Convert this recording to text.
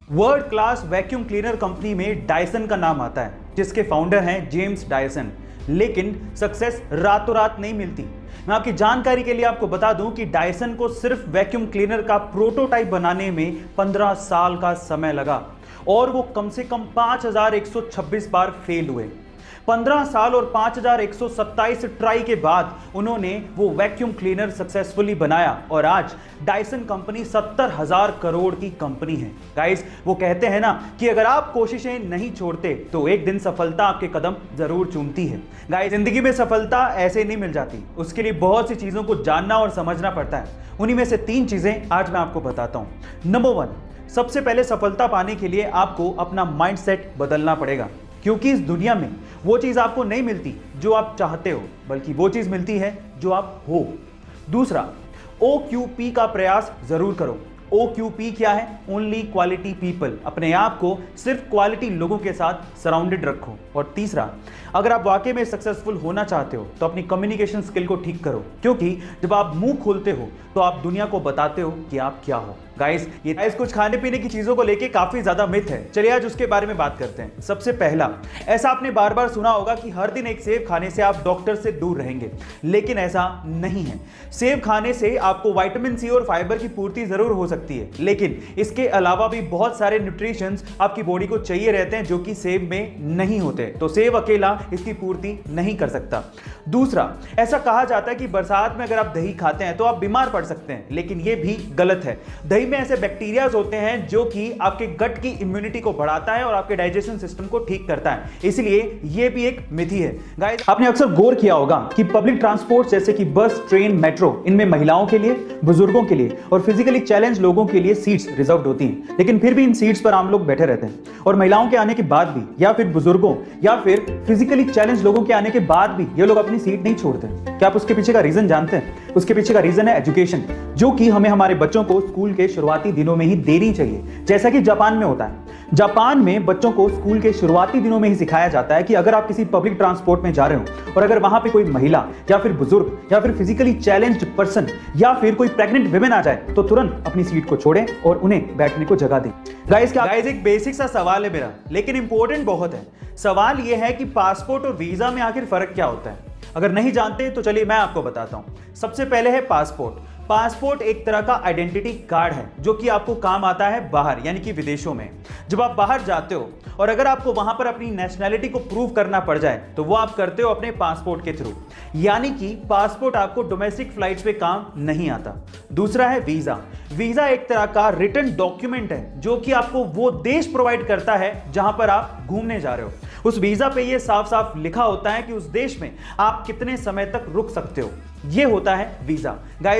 World class vacuum cleaner company में Dyson का नाम आता है, जिसके फाउंडर हैं जेम्स डायसन। लेकिन सक्सेस रातों रात नहीं मिलती। मैं आपकी जानकारी के लिए आपको बता दूं कि डायसन को सिर्फ वैक्यूम क्लीनर का प्रोटोटाइप बनाने में 15 साल का समय लगा और वो कम से कम 5126 बार फेल हुए। 15 साल और 5127 ट्राई के बाद उन्होंने वो वैक्यूम क्लीनर सक्सेसफुली बनाया और आज डायसन कंपनी 70,000 करोड़ की कंपनी है। गाइस, वो कहते हैं ना कि अगर आप कोशिशें नहीं छोड़ते तो एक दिन सफलता आपके कदम जरूर चूमती है। गाइस, जिंदगी में सफलता ऐसे नहीं मिल जाती, उसके लिए बहुत सी चीजों को जानना और समझना पड़ता है। उन्हीं में से 3 चीजें आज मैं आपको बताता हूं। नंबर 1, सबसे पहले सफलता पाने के लिए आपको अपना माइंडसेट बदलना पड़ेगा, क्योंकि इस दुनिया में वो चीज आपको नहीं मिलती जो आप चाहते हो, बल्कि वो चीज मिलती है जो आप हो। दूसरा, OQP का प्रयास जरूर करो। OQP क्या है? Only quality people. अपने आप को सिर्फ क्वालिटी लोगों के साथ सराउंडेड रखो। और तीसरा, अगर आप वाकई में सक्सेसफुल होना चाहते हो तो अपनी कम्युनिकेशन स्किल को ठीक करो, क्योंकि जब आप मुंह खोलते हो तो आप दुनिया को बताते हो कि आप क्या हो। गाइस, ये कुछ खाने पीने की चीजों को लेके काफी ज्यादा मिथ है। चलिए आज उसके बारे में बात करते हैं। सबसे पहला, ऐसा आपने बार बार सुना होगा कि हर दिन एक सेब खाने से आप डॉक्टर से दूर रहेंगे, लेकिन ऐसा नहीं है। सेब खाने से आपको विटामिन सी और फाइबर की पूर्ति जरूर हो सकती है, लेकिन इसके अलावा भी बहुत सारे न्यूट्रिशंस आपकी बॉडी को चाहिए रहते हैं जो कि सेब में नहीं होते। तो सेब अकेला इसकी पूर्ति नहीं कर सकता। दूसरा, ऐसा कहा जाता है कि बरसात में अगर आप दही खाते हैं तो आप बीमार पड़ सकते हैं, लेकिन यह भी गलत है। दही में ऐसे बैक्टीरियाज होते हैं जो कि आपके गट की इम्यूनिटी को बढ़ाता है और आपके डाइजेशन सिस्टम को ठीक करता है, इसलिए यह भी एक मिथ ही है। गाइस, आपने अक्सर गौर किया होगा कि पब्लिक ट्रांसपोर्ट जैसे कि बस, ट्रेन, मेट्रो, इनमें महिलाओं के लिए, बुजुर्गों के लिए और फिजिकली चैलेंज लोगों के लिए सीट्स रिजर्व्ड होती हैं, लेकिन फिर भी इन सीट्स पर आम लोग बैठे रहते हैं। और महिलाओं के आने के बाद भी, या फिर बुजुर्गों या फिर फिजिकली चैलेंज लोगों के आने के बाद भी ये लोग अपनी सीट नहीं छोड़ते। क्या आप उसके पीछे का रीजन जानते हैं? उसके पीछे का रीजन है एजुकेशन, जो कि हमें हमारे बच्चों को स्कूल के शुरुआती दिनों में ही देनी चाहिए, जैसा कि जापान में होता है। जापान में बच्चों को स्कूल के शुरुआती दिनों में ही सिखाया जाता है कि अगर आप किसी पब्लिक ट्रांसपोर्ट में जा रहे हो और अगर वहां पे कोई महिला या फिर बुजुर्ग या फिर फिजिकली चैलेंज्ड पर्सन या फिर कोई प्रेग्नेंट विमेन आ जाए तो तुरंत अपनी सीट को छोड़ें और उन्हें बैठने को जगह दें। गाइस, एक बेसिक सा सवाल है मेरा, लेकिन इंपॉर्टेंट बहुत है। सवाल यह है कि पासपोर्ट और वीजा में आखिर फर्क क्या होता है? अगर नहीं जानते तो चलिए मैं आपको बताता हूं। सबसे पहले है पासपोर्ट। पासपोर्ट एक तरह का आइडेंटिटी कार्ड है जो कि आपको काम आता है बाहर, यानी कि विदेशों में। जब आप बाहर जाते हो और अगर आपको वहां पर अपनी नेशनैलिटी को प्रूव करना पड़ जाए तो वो आप करते हो अपने पासपोर्ट के थ्रू, यानी कि पासपोर्ट आपको डोमेस्टिक फ्लाइट्स पे काम नहीं आता। दूसरा है वीजा। वीजा एक तरह का रिटन डॉक्यूमेंट है जो कि आपको वो देश प्रोवाइड करता है जहां पर आप घूमने जा रहे हो। उस वीजा पे ये साफ साफ लिखा होता है कि उस देश में आप कितने समय तक रुक सकते हो। ये होता है वीजा। गाइस,